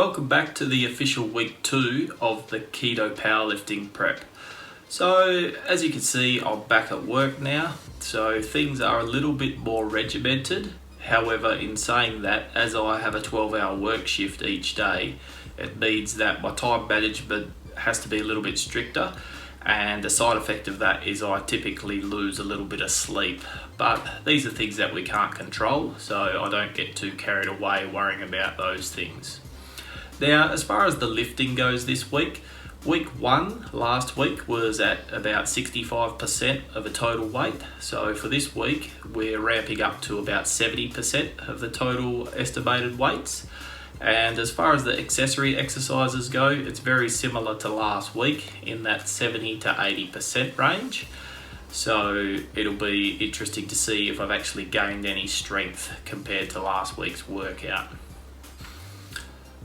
welcome back to the official week 2 of the Keto Powerlifting Prep. So as you can see, I'm back at work now, so things are a little bit more regimented. However, in saying that, as I have a 12-hour work shift each day, it means that my time management has to be a little bit stricter, and the side effect of that is I typically lose a little bit of sleep. But these are things that we can't control, so I don't get too carried away worrying about those things. Now, as far as the lifting goes this week, week 1 last week was at about 65% of the total weight. So for this week, we're ramping up to about 70% of the total estimated weights. And as far as the accessory exercises go, it's very similar to last week in that 70 to 80% range. So it'll be interesting to see if I've actually gained any strength compared to last week's workout.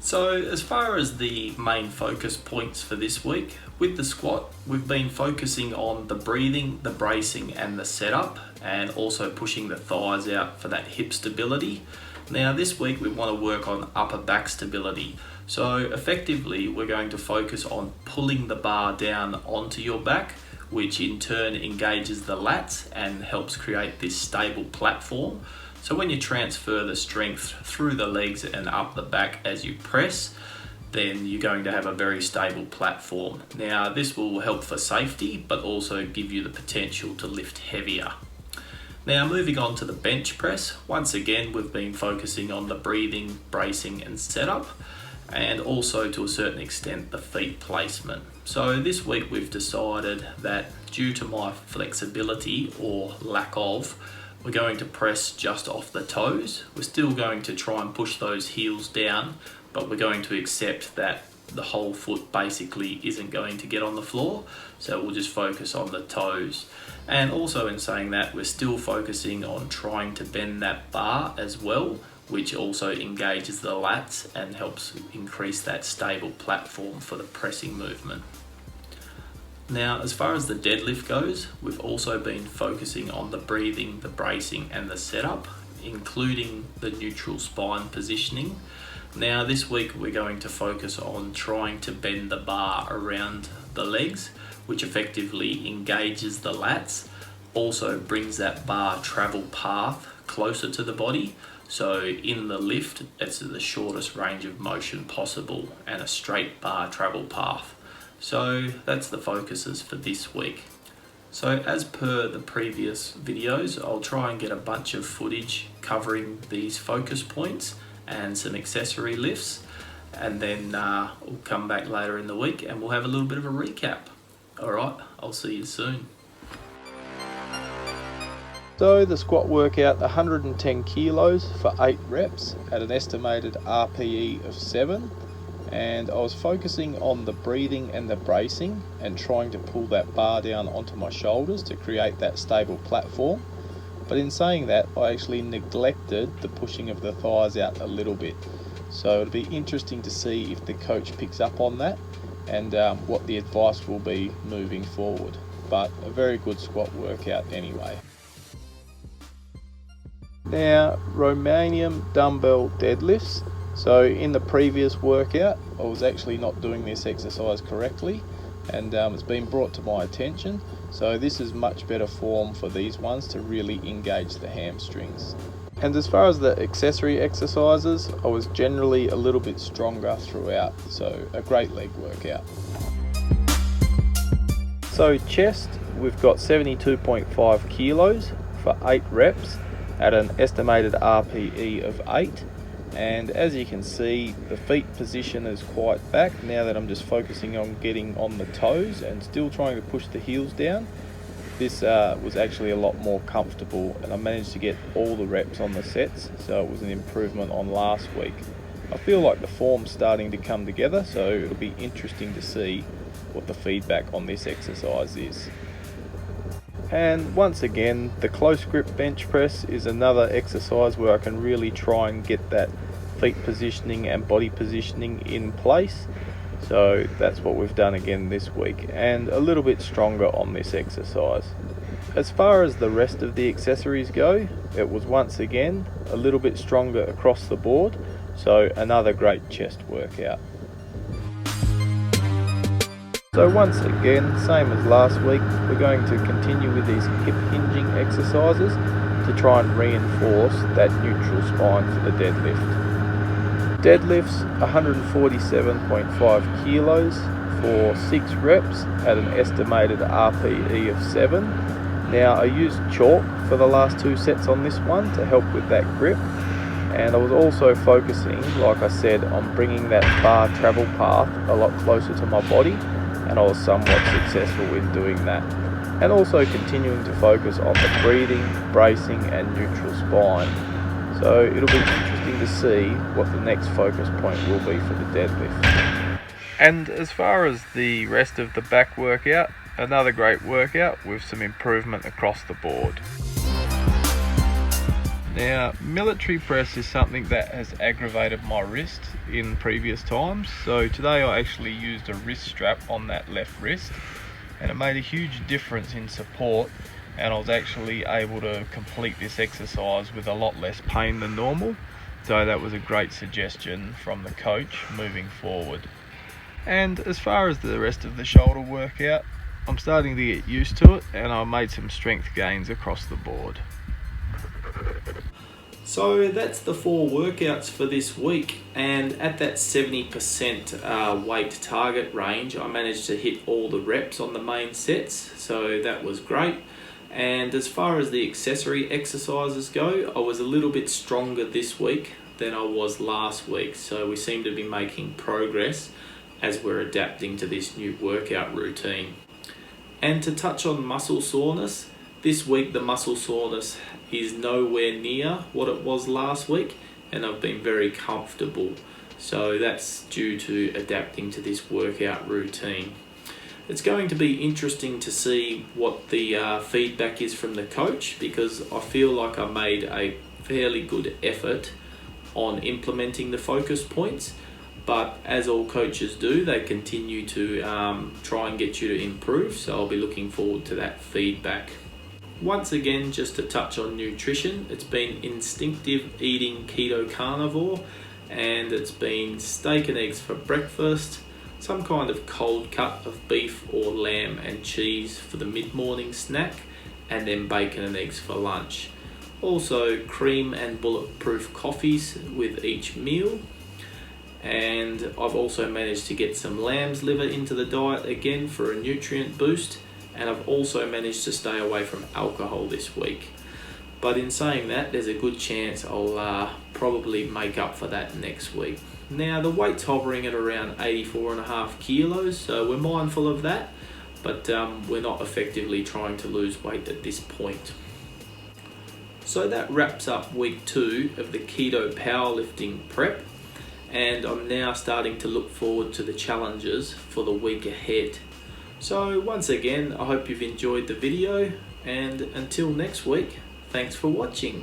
So as far as the main focus points for this week, with the squat, we've been focusing on the breathing, the bracing and the setup, and also pushing the thighs out for that hip stability. Now this week we want to work on upper back stability. So effectively we're going to focus on pulling the bar down onto your back, which in turn engages the lats and helps create this stable platform. So when you transfer the strength through the legs and up the back as you press, then you're going to have a very stable platform. Now this will help for safety, but also give you the potential to lift heavier. Now moving on to the bench press, once again we've been focusing on the breathing, bracing and setup, and also to a certain extent the feet placement. So this week we've decided that due to my flexibility or lack of, we're going to press just off the toes. We're still going to try and push those heels down, but we're going to accept that the whole foot basically isn't going to get on the floor, so we'll just focus on the toes. And also in saying that, we're still focusing on trying to bend that bar as well, which also engages the lats and helps increase that stable platform for the pressing movement. Now, as far as the deadlift goes, we've also been focusing on the breathing, the bracing and the setup, including the neutral spine positioning. Now, this week we're going to focus on trying to bend the bar around the legs, which effectively engages the lats, also brings that bar travel path closer to the body. So in the lift, it's the shortest range of motion possible and a straight bar travel path. So that's the focuses for this week. So as per the previous videos, I'll try and get a bunch of footage covering these focus points and some accessory lifts, and then we'll come back later in the week and we'll have a little bit of a recap. Alright, I'll see you soon. So the squat workout, 110 kilos for 8 reps at an estimated RPE of 7. And I was focusing on the breathing and the bracing and trying to pull that bar down onto my shoulders to create that stable platform. But in saying that, I actually neglected the pushing of the thighs out a little bit. So it'll be interesting to see if the coach picks up on that and what the advice will be moving forward. But a very good squat workout anyway. Now, Romanian dumbbell deadlifts. So in the previous workout, I was actually not doing this exercise correctly, and it's been brought to my attention. So this is much better form for these ones to really engage the hamstrings. And as far as the accessory exercises, I was generally a little bit stronger throughout, so a great leg workout. So chest, we've got 72.5 kilos for 8 reps at an estimated RPE of 8. And as you can see, the feet position is quite back now that I'm just focusing on getting on the toes and still trying to push the heels down. This was actually a lot more comfortable, and I managed to get all the reps on the sets, so it was an improvement on last week. I feel like the form's starting to come together, so it'll be interesting to see what the feedback on this exercise is. And once again, the close grip bench press is another exercise where I can really try and get that feet positioning and body positioning in place. So that's what we've done again this week, and a little bit stronger on this exercise. As far as the rest of the accessories go, it was once again a little bit stronger across the board. So another great chest workout. So once again, same as last week, we're going to continue with these hip hinging exercises to try and reinforce that neutral spine for the deadlift. Deadlifts 147.5 kilos for 6 reps at an estimated RPE of 7. Now I used chalk for the last 2 sets on this one to help with that grip, and I was also focusing, like I said, on bringing that bar travel path a lot closer to my body, and I was somewhat successful in doing that. And also continuing to focus on the breathing, bracing and neutral spine. So it'll be interesting to see what the next focus point will be for the deadlift. And as far as the rest of the back workout, another great workout with some improvement across the board. Now, military press is something that has aggravated my wrist in previous times. So today I actually used a wrist strap on that left wrist, and it made a huge difference in support, and I was actually able to complete this exercise with a lot less pain than normal. So that was a great suggestion from the coach moving forward. And as far as the rest of the shoulder workout, I'm starting to get used to it, and I made some strength gains across the board. So that's the 4 workouts for this week, and at that 70% weight target range, I managed to hit all the reps on the main sets, so that was great. And as far as the accessory exercises go, I was a little bit stronger this week than I was last week, so we seem to be making progress as we're adapting to this new workout routine. And to touch on muscle soreness, this week the muscle soreness is nowhere near what it was last week, and I've been very comfortable. So that's due to adapting to this workout routine. It's going to be interesting to see what the feedback is from the coach, because I feel like I made a fairly good effort on implementing the focus points. But as all coaches do, they continue to try and get you to improve. So I'll be looking forward to that feedback. Once again, just to touch on nutrition, it's been instinctive eating keto carnivore, and it's been steak and eggs for breakfast, some kind of cold cut of beef or lamb and cheese for the mid-morning snack, and then bacon and eggs for lunch. Also cream and bulletproof coffees with each meal. And I've also managed to get some lamb's liver into the diet again for a nutrient boost, and I've also managed to stay away from alcohol this week. But in saying that, there's a good chance I'll probably make up for that next week. Now the weight's hovering at around 84.5 kilos, so we're mindful of that, but we're not effectively trying to lose weight at this point. So that wraps up week 2 of the keto powerlifting prep, and I'm now starting to look forward to the challenges for the week ahead. So once again, I hope you've enjoyed the video, and until next week, thanks for watching.